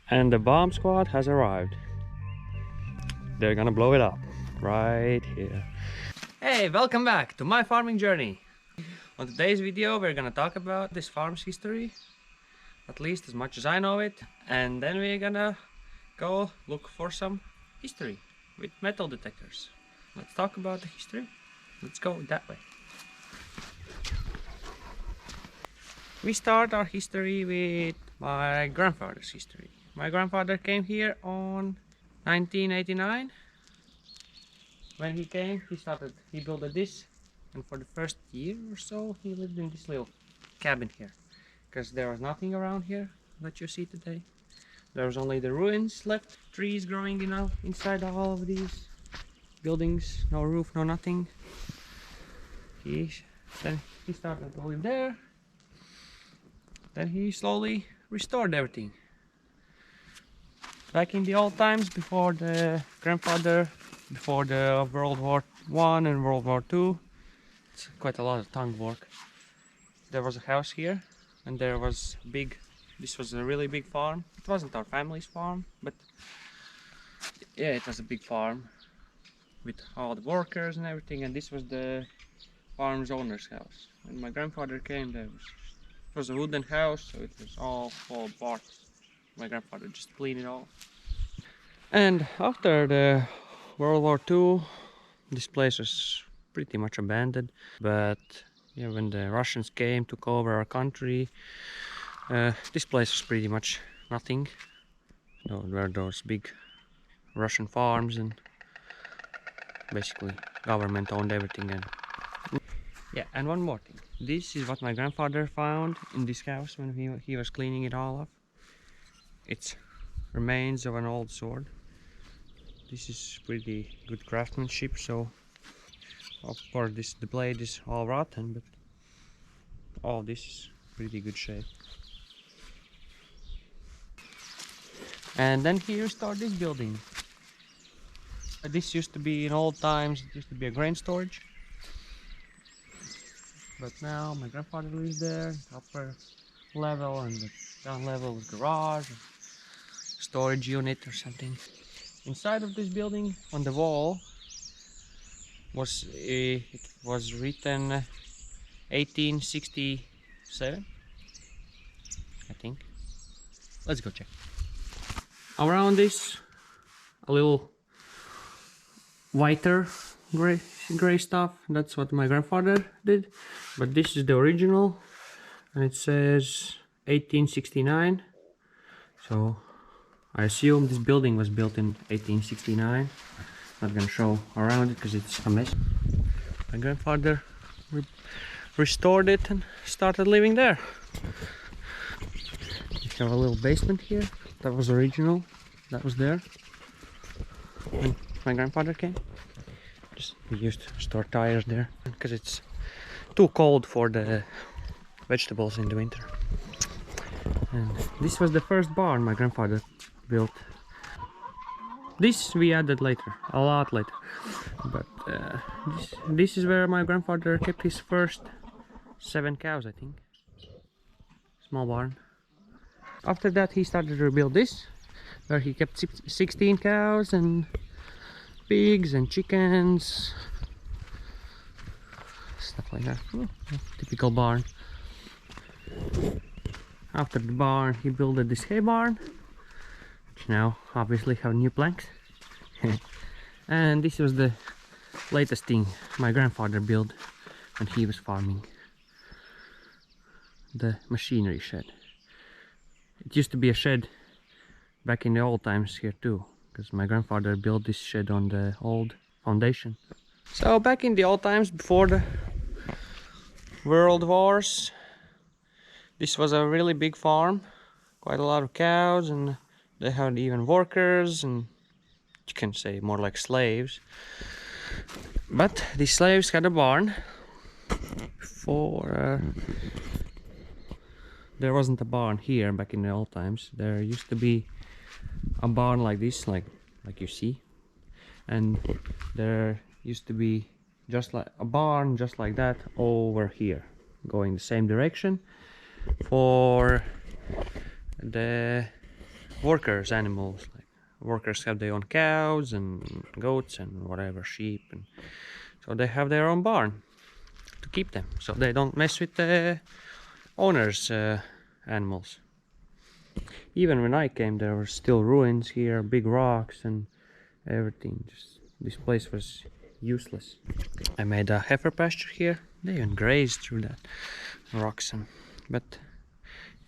And the bomb squad has arrived. They're gonna blow it up right here. Hey, welcome back to my farming journey. On today's video we're gonna talk about this farm's history, at least as much as I know it, and then we're gonna go look for some history with metal detectors. Let's talk about the history. Let's go that way. We start our history with my grandfather's history. My grandfather came here on 1989. When he came, he built this, and for the first year or so he lived in this little cabin here, because there was nothing around here that you see today. There was only the ruins left, trees growing, you know, inside all of these buildings, no roof, no nothing. Then he started to live there. Then he slowly restored everything. Back in the old times, before the World War I and World War II, it's quite a lot of tongue work. There was a house here, and this was a really big farm. It wasn't our family's farm, but yeah, it was a big farm with all the workers and everything, and this was the farm's owner's house. When my grandfather came, it was a wooden house, so it was all full of parts. My grandfather just cleaned it all. And after the World War II, this place was pretty much abandoned. But yeah, when the Russians came, took over our country, this place was pretty much nothing. So there were those big Russian farms, and basically government owned everything. And yeah, and one more thing. This is what my grandfather found in this house when he was cleaning it all up. It's remains of an old sword. This is pretty good craftsmanship, so of course the blade is all rotten, but all this is pretty good shape. And then he restored this building. This used to be, in old times, it used to be a grain storage. But now my grandfather lives there, upper level, and the down level is garage, storage unit or something. Inside of this building, on the wall, it was written 1867, I think. Let's go check. Around this, a little whiter gray stuff. That's what my grandfather did, but this is the original, and it says 1869. So I assume this building was built in 1869. Not gonna show around it because it's a mess. My grandfather restored it and started living there. You have a little basement here. That was original. That was there when my grandfather came. We used to store tires there because it's too cold for the vegetables in the winter. And this was the first barn my grandfather built. This we added later, a lot later. But this is where my grandfather kept his first 7 cows, I think. Small barn. After that he started to rebuild this, where he kept 16 cows and pigs and chickens, stuff like that. Oh, typical barn. After the barn he built this hay barn, which now obviously have new planks. And this was the latest thing my grandfather built when he was farming, the machinery shed. It used to be a shed back in the old times here too, because my grandfather built this shed on the old foundation. So back in the old times, before the World Wars, this was a really big farm, quite a lot of cows, and they had even workers, and you can say more like slaves. But these slaves had a barn. There wasn't a barn here back in the old times. There used to be a barn like this, like you see, and there used to be just like a barn just like that over here, going the same direction for the workers' animals. Like workers have their own cows and goats and whatever, sheep, and so they have their own barn to keep them, so they don't mess with the owners' animals. Even when I came, there were still ruins here, big rocks and everything. Just this place was useless. I made a heifer pasture here. They even grazed through that rocks, but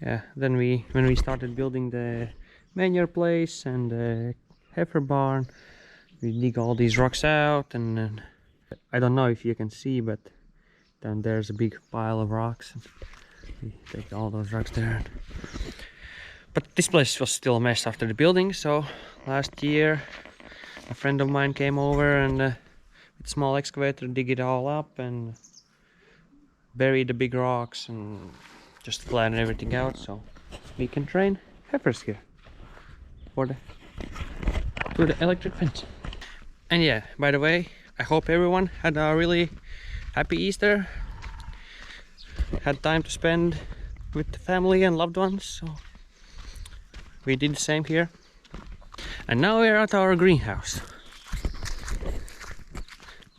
yeah. Then when we started building the manure place and the heifer barn, we dig all these rocks out, and then, I don't know if you can see, but down there's a big pile of rocks. We take all those rocks there. But this place was still a mess after the building, so last year a friend of mine came over and with a small excavator dig it all up and bury the big rocks and just flatten everything out so we can train heifers here for the electric fence. And yeah, by the way, I hope everyone had a really happy Easter, had time to spend with the family and loved ones, so we did the same here. And now we're at our greenhouse.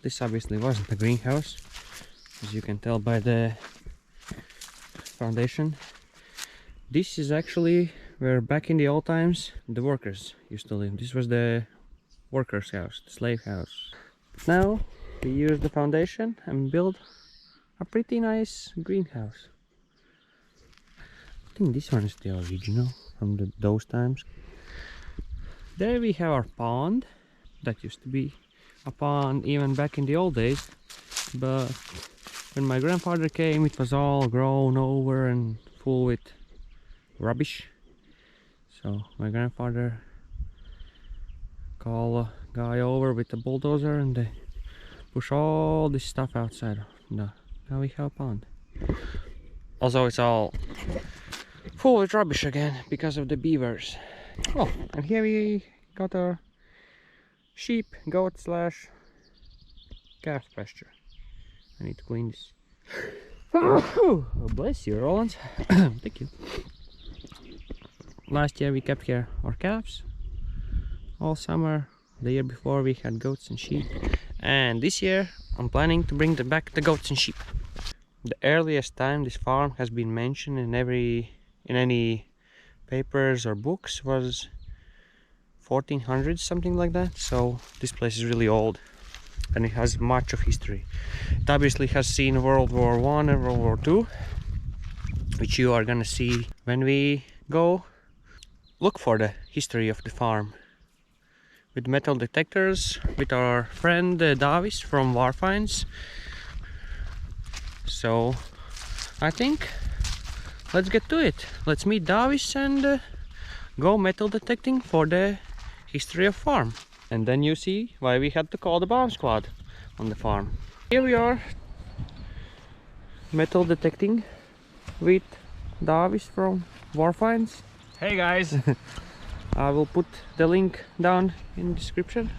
This obviously wasn't a greenhouse, as you can tell by the foundation. This is actually where back in the old times the workers used to live. This was the workers' house, the slave house. Now we use the foundation and build a pretty nice greenhouse. I think this one is the original from those times. There we have our pond. That used to be a pond even back in the old days, but when my grandfather came it was all grown over and full with rubbish. So my grandfather called a guy over with a bulldozer and they push all this stuff outside. Now we have a pond. Also it's all full with rubbish again because of the beavers. Oh, and here we got our sheep, goat slash calf pasture. I need to clean this. Oh, bless you, Roland. Thank you. Last year we kept here our calves all summer. The year before we had goats and sheep, and this year I'm planning to bring back the goats and sheep. The earliest time this farm has been mentioned in any papers or books was 1400s, something like that. So this place is really old and it has much of history. It obviously has seen World War I and World War II, which you are gonna see when we go look for the history of the farm with metal detectors with our friend Davis from Warfinds. So I think let's get to it. Let's meet Davis and go metal detecting for the history of farm. And then you see why we had to call the bomb squad on the farm. Here we are metal detecting with Davis from Warfinds. Hey guys! I will put the link down in the description.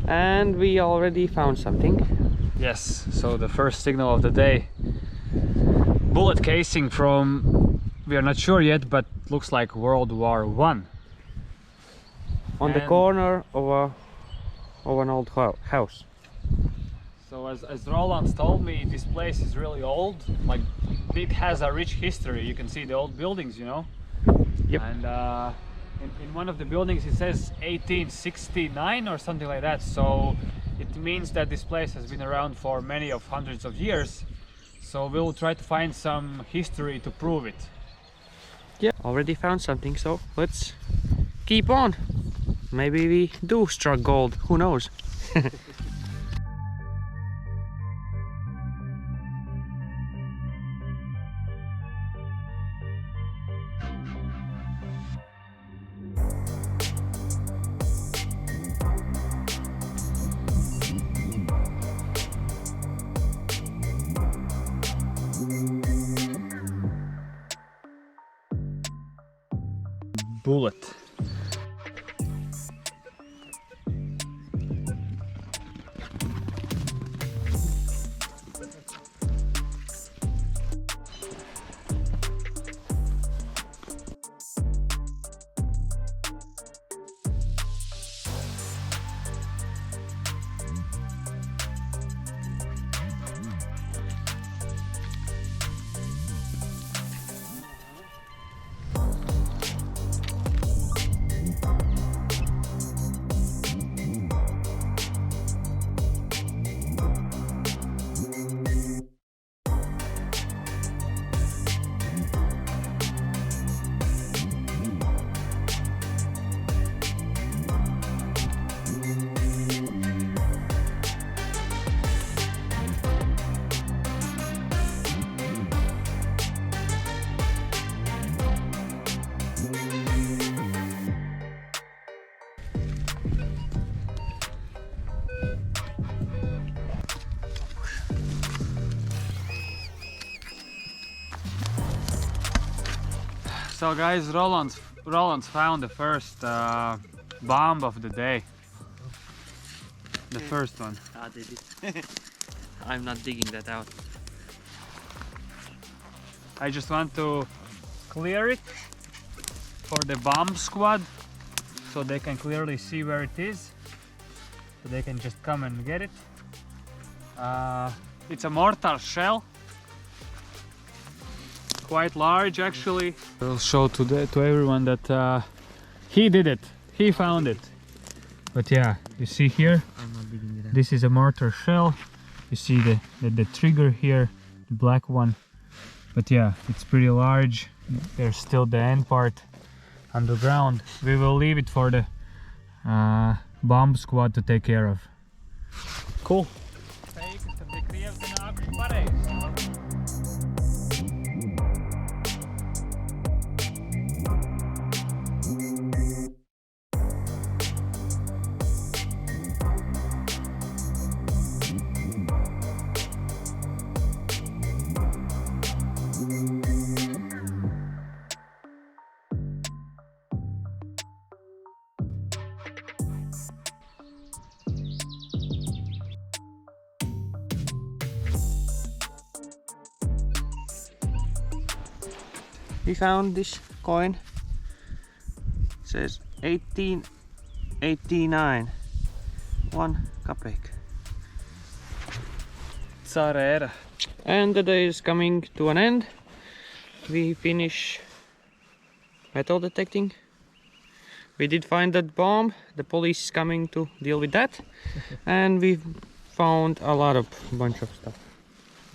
And we already found something. Yes, so the first signal of the day. Bullet casing from, we are not sure yet, but looks like World War I. On the corner of an old house. So as Roland told me, this place is really old. Like, it has a rich history. You can see the old buildings, you know. Yep. And in one of the buildings it says 1869 or something like that. So it means that this place has been around for many of hundreds of years. So we'll try to find some history to prove it. Yeah, already found something, so let's keep on. Maybe we do struck gold, who knows? Bullet. So guys, Roland's found the first bomb of the day. The first one. Ah, they did. I'm not digging that out. I just want to clear it for the bomb squad so they can clearly see where it is. So they can just come and get it. It's a mortar shell. Quite large actually. I'll show to everyone that he did it. He found it. But yeah, you see here, I'm not digging it out. this is a mortar shell. You see the trigger here, the black one. But yeah, it's pretty large. There's still the end part underground. We will leave it for the bomb squad to take care of. Cool. We found this coin. It says 1889. 1 kopek. Tsara era. And the day is coming to an end. We finish metal detecting. We did find that bomb. The police is coming to deal with that. And we found a bunch of stuff.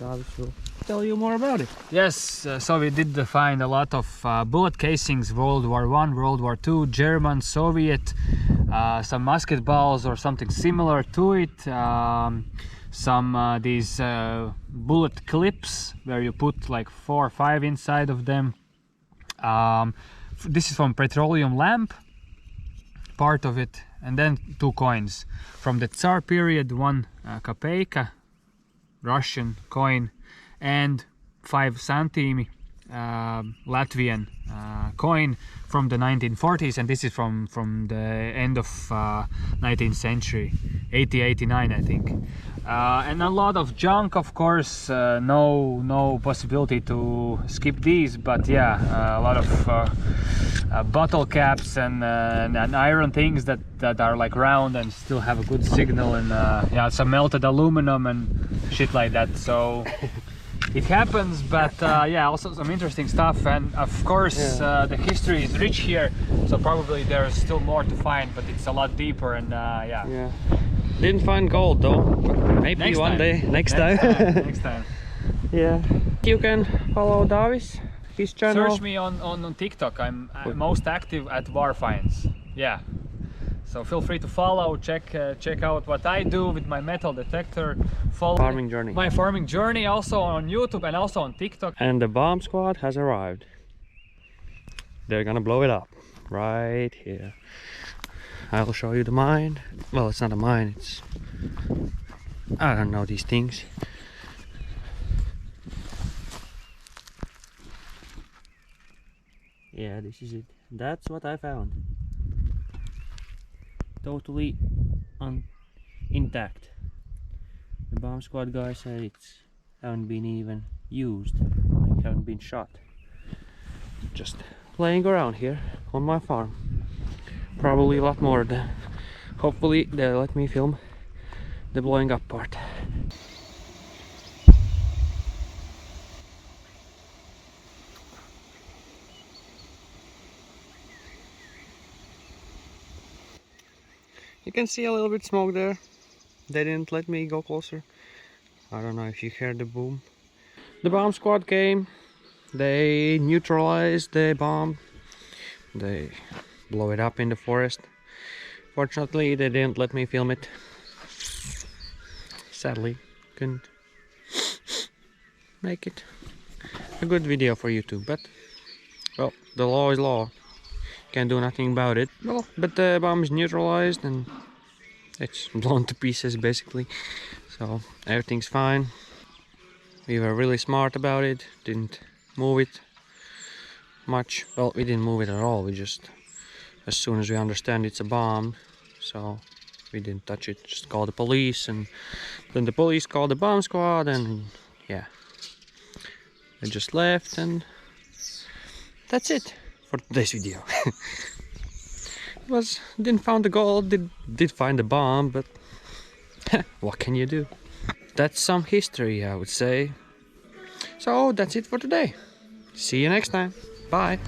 Davis will tell you more about it. Yes, so we did find a lot of bullet casings, World War I, World War II, German, Soviet, some musket balls or something similar to it, some these bullet clips where you put like 4 or 5 inside of them. This is from petroleum lamp, part of it, and then 2 coins from the Tsar period, 1 kopeka, Russian coin, and 5 centime Latvian coin from the 1940s, and this is from the end of 19th century, 89 I think. And a lot of junk, of course. No possibility to skip these, but yeah, a lot of bottle caps and iron things that are like round and still have a good signal, and yeah, some melted aluminum and shit like that. So it happens, but yeah, also some interesting stuff, and of course the history is rich here, so probably there's still more to find, but it's a lot deeper, and yeah. Didn't find gold though, but maybe Next one time. day, next time. Next time. Yeah. You can follow Davis, his channel. Search me on TikTok. I'm most active at Warfinds. Yeah. So feel free to follow, check out what I do with my metal detector. Follow Farming journey. my farming journey also on YouTube and also on TikTok. And the bomb squad has arrived. They're gonna blow it up right here. I'll show you the mine. Well, it's not a mine, it's... I don't know these things. Yeah, this is it. That's what I found. Totally intact. The bomb squad guy said it's haven't been even used. It haven't been shot. Just playing around here on my farm. Probably a lot more than... Hopefully they'll let me film the blowing up part. You can see a little bit smoke there. They didn't let me go closer. I don't know if you heard the boom. The bomb squad came. They neutralized the bomb. They blow it up in the forest. Fortunately, they didn't let me film it. Sadly, couldn't make it a good video for YouTube, but well, the law is law. Can't do nothing about it. Well, but the bomb is neutralized and it's blown to pieces basically. So everything's fine. We were really smart about it, didn't move it. much. Well, we didn't move it at all. We just, as soon as we understand it's a bomb, so we didn't touch it. Just call the police, and then the police called the bomb squad, and yeah, they just left, and that's it for today's video. Didn't find the gold, did find the bomb, but what can you do? That's some history, I would say. So that's it for today. See you next time. Bye.